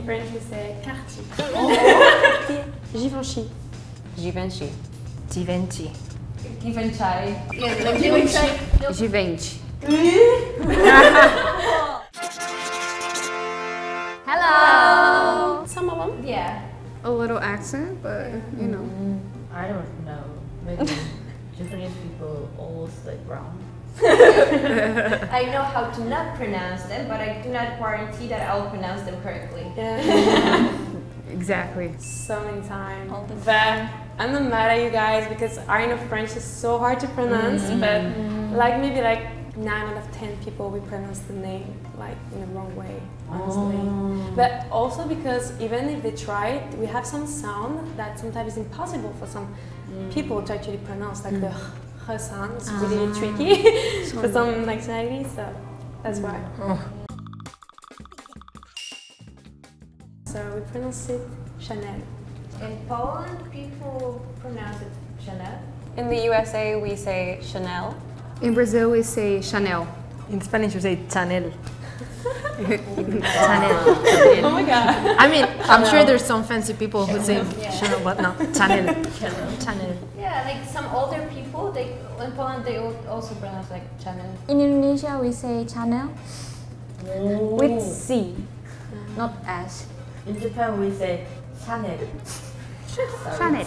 French we say quartier. Givenchy. Givenchy. Givenchy. Givenchy. Yeah, like Givenchy. Givenchy. Hello. Some of them. Yeah. A little accent, but you know. I don't know. Maybe Japanese people always like brown. I know how to not pronounce them, but I do not guarantee that I'll pronounce them correctly. Yeah. Exactly. So many times. All the But I'm not mad at you guys because I know French is so hard to pronounce, but like maybe like 9 out of 10 people we pronounce the name like in the wrong way, honestly. But also because even if they try it, we have some sound that sometimes is impossible for some people to actually pronounce, like the h sound is really tricky for some nationalities, so that's why. So we pronounce it Chanel. In Poland, people pronounce it Chanel. In the USA, we say Chanel. In Brazil, we say Chanel. In Spanish, we say Chanel. Chanel. Oh my god. I mean, I'm sure there's some fancy people who say Chanel, but no, Chanel. Channel. Yeah, like some older people, they in Poland they also pronounce like Chanel. In Indonesia, we say channel with C, not S. In Japan, we say Chanel. Chanel.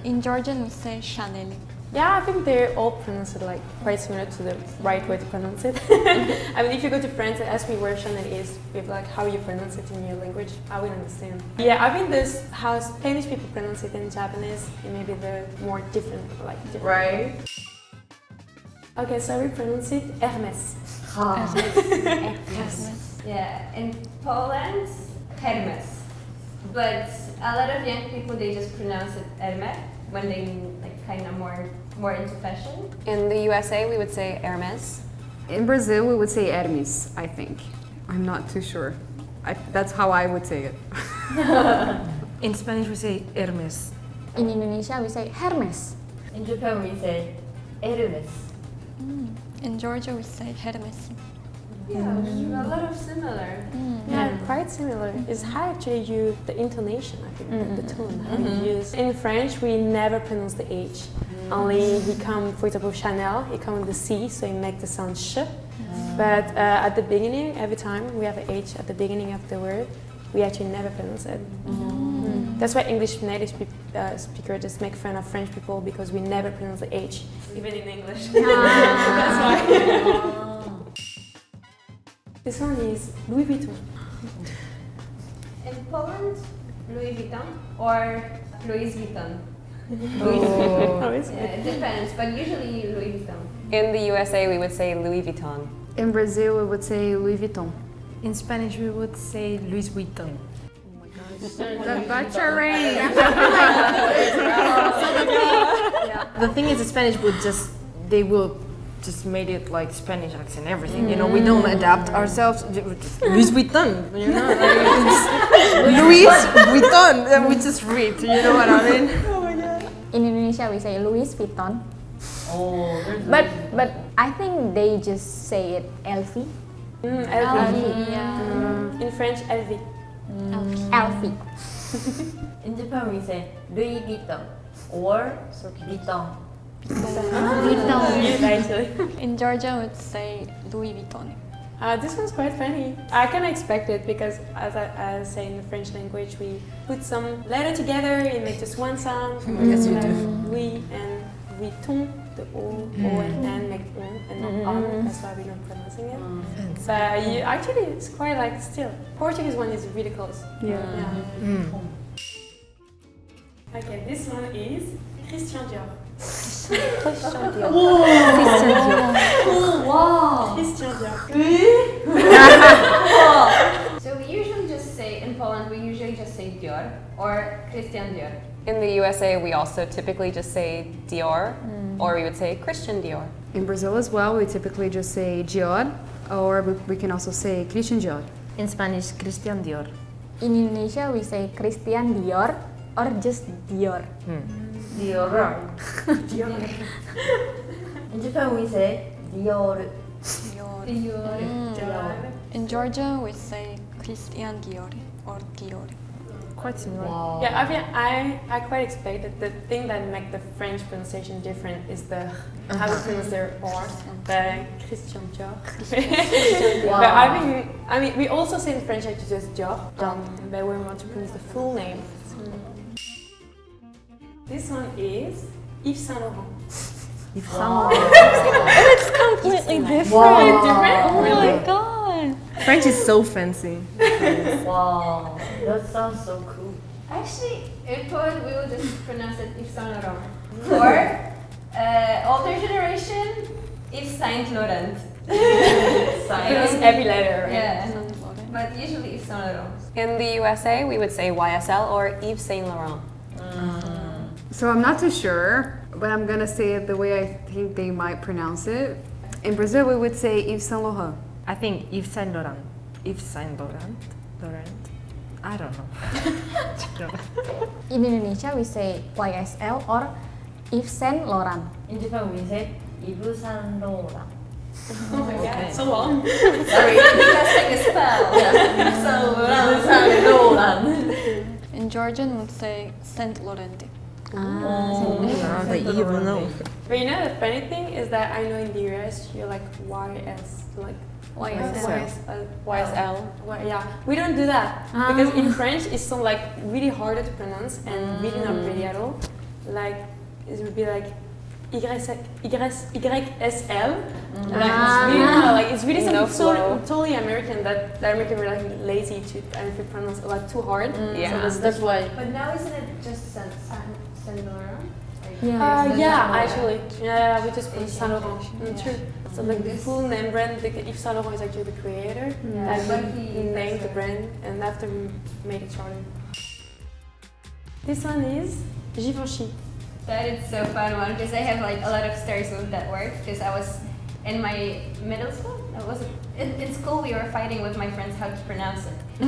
In Georgian, we say Chanel. Yeah, I think they all pronounce it like quite similar to the right way to pronounce it. I mean, if you go to France and ask me where Chanel is, with like how you pronounce it in your language, I would understand. Yeah, I think this how Spanish people pronounce it in Japanese, and maybe they're more different, like different. Right? Okay, so we pronounce it Hermes. Yeah, in Poland, Hermes. But a lot of young people, they just pronounce it Hermes when they like kind of more into fashion. In the USA, we would say Hermes. In Brazil, we would say Hermes, I think. I'm not too sure. That's how I would say it. In Spanish, we say Hermes. In Indonesia, we say Hermes. In Japan, we say Hermes. In Georgia, we say Hermes. Yeah, a lot of similar. Yeah, quite similar. It's how actually you, the intonation, I think, the tone, how you use. In French, we never pronounce the H. Only we come, for example, Chanel, it comes with the C, so it makes the sound sh. But at the beginning, every time we have an H at the beginning of the word, we actually never pronounce it. That's why English native speakers just make fun of French people because we never pronounce the H, even in English. That's why. This one is Louis Vuitton. In Poland, Louis Vuitton or Louis Vuitton. Oh, it's Yeah, it depends, but usually Louis Vuitton. In the USA, we would say Louis Vuitton. In Brazil, we would say Louis Vuitton. In Spanish, we would say Louis Vuitton. The butchering! The thing is, the Spanish would they will just made it like Spanish accent, everything. You know, we don't adapt ourselves. Louis Vuitton, you know, like it's Louis Vuitton. And we just read. You know what I mean? In Indonesia, we say Louis Vuitton. Oh, But I think they just say it LV. LV. Yeah. In French, LV. LV. in Japan, we say Louis Vuitton or Vuitton. In Georgia, we would say Louis Vuitton. This one's quite funny. I kind of expect it because, as I say in the French language, we put some letter together and make just one sound. Yes, you do. Louis and Vuitton, the O and N make on and not on. That's why we're not pronouncing it. But actually, it's quite like still. Portuguese one is really close. Yeah. Okay, this one is Christian Dior. Christian Dior. Wow! Christian Dior. So we usually just say, in Poland, we usually just say Dior or Christian Dior. In the USA, we also typically just say Dior, or we would say Christian Dior. In Brazil as well, we typically just say Dior, or we can also say Christian Dior. In Spanish, Christian Dior. In Indonesia, we say Christian Dior or just Dior. Dior. In Japan, we say Dior. Dior. Dior. In Georgia, we say Christian Giore or Giore. Quite similar. Wow. Yeah, I mean, I quite expect that the thing that makes the French pronunciation different is the how to pronounce their R, the Christian Dior. But I mean, we also say in French actually just Dior, but we want to pronounce the full name. This one is Yves Saint Laurent. It's completely different. Wow. Oh my god. French is so fancy. Wow, that sounds so cool. Actually, in Poland we will just pronounce it Yves Saint Laurent. Or older generation, Yves Saint Laurent. Pronounce every letter, right? Yeah, but usually Yves Saint Laurent. In the USA, we would say YSL or Yves Saint Laurent. So I'm not too sure, but I'm gonna say it the way I think they might pronounce it. In Brazil, we would say Yves Saint Laurent. I think Yves Saint Laurent. Yves Saint Laurent. I don't know. In Indonesia, we say YSL or Yves Saint Laurent. In Japan, we say Yves Saint Laurent. Oh my god, so long. Sorry, just like a spell. Yves Saint Laurent. In Georgian, we say Saint Laurent. They even know. But you know the funny thing is that I know in the US you're like YS, like YSL. Yeah, we don't do that because in French it's so like really harder to pronounce and really not pretty at all. Like it would be like YSL. Like it's really not, like it's really No something flow. totally American that the American were like lazy to and if you pronounce like too hard. Yeah. So that's why. But now isn't it just Saint Laurent? Yeah, actually, yeah, we just put Saint Laurent. True. So like the full name brand, Yves Saint Laurent is actually the creator, and he named the brand, and after we made it shorter. This one is Givenchy. That is so fun one because I have like a lot of stories with that word because I was in my middle school. I was in school. We were fighting with my friends how to pronounce it. So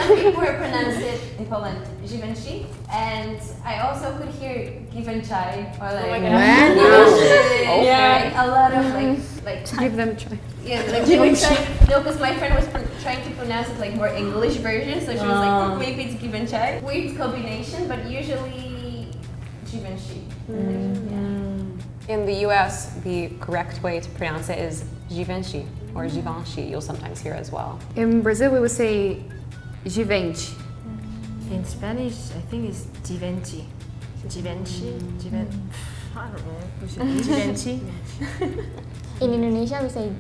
some people were pronounced it in Poland Givenchy, and I also could hear Givenchy or like Yeah, a lot of like Give them a try. yeah, like Givenchy. No, because my friend was trying to pronounce it like more English version, so she was like, oh, maybe it's Givenchy. Weird combination, but usually Givenchy. In the US, the correct way to pronounce it is Givenchy or Givenchy. You'll sometimes hear as well. In Brazil, we would say Givenchy. In Spanish, I think it's Givenchy. I don't know. Givenchy. In Indonesia, we say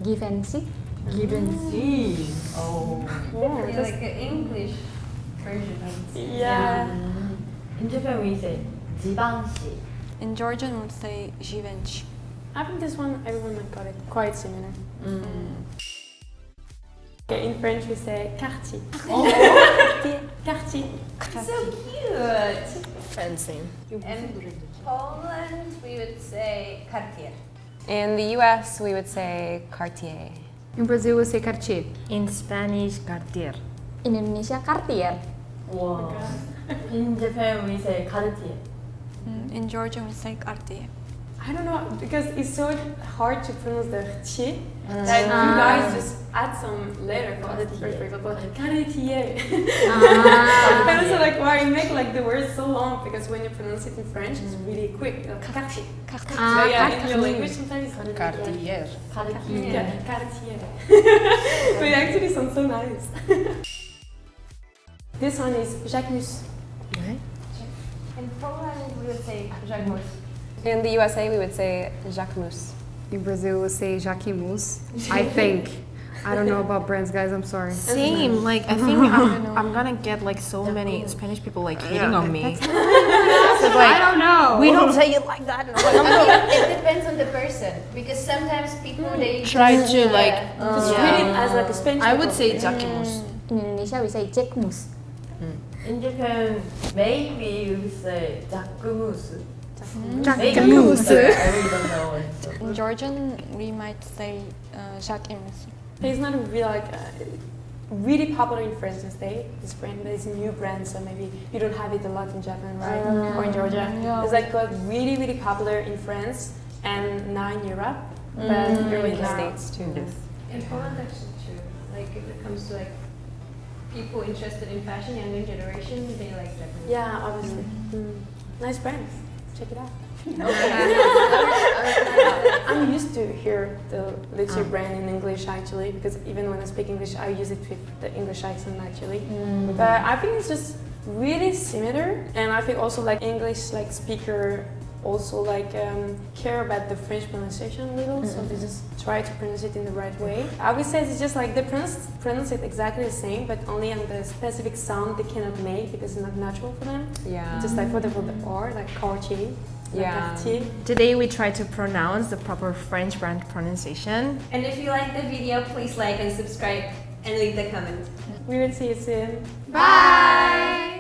Givenchy. Givenchy. Oh. Yeah, like an English version. yeah. In Japan, we say Givenchy. In Georgian, we say Givenchy. I think this one everyone got it quite similar. Okay, in French we say Cartier. Cartier. So cute. Fancy. In Poland, we would say Cartier. In the US, we would say Cartier. In Brazil, we say Cartier. In Spanish, Cartier. In Indonesia, Cartier. Wow. In Japan, we say Cartier. In Georgian, we say Cartier. I don't know because it's so hard to pronounce the T that you guys just add some letter for the first, for example, Cartier. And also like why you make like the word so long because when you pronounce it in French, it's really quick. Cartier. So yeah, in your language sometimes it's Cartier. Yeah, Cartier. But it actually sounds so nice. This one is Jacquemus. In Poland, we would say Jacquemus. In the USA, we would say Jacquemus. In Brazil, we say Jacquemus. I think. I don't know about brands, guys. I'm sorry. Same. Like I think I'm gonna get like so many Spanish people like hating on me. So, like, I don't know. we don't say it like that. It depends on the person because sometimes people they Try to like. Just read it as like a Spanish. I would say Jacquemus. In Indonesia, we say Jacquemus. In Japan, maybe you say Jacquemus. Jacquemus. I really don't know it. So. In Georgian, we might say Jacquemus. It's not really like really popular in France instead. This brand, but it's a new brand, so maybe you don't have it a lot in Japan, right? Or in Georgia. It's like got really popular in France and now in Europe, but In really the now. States too. In Poland, actually true. Like if it comes to like people interested in fashion, younger generation, they like definitely. Yeah, obviously. Nice brand. Check it out. I'm used to hear the Litchi brand in English actually, because even when I speak English, I use it with the English accent actually. But I think it's just really similar, and I think also like English like speaker also like care about the French pronunciation a little, so they just try to pronounce it in the right way. I would say it's just like they pronounce it exactly the same, but only on the specific sound they cannot make because it's not natural for them. Yeah. Just like for the R, like quartier. Yeah. Today we try to pronounce the proper French brand pronunciation. And if you like the video, please like and subscribe and leave the comment. We will see you soon. Bye!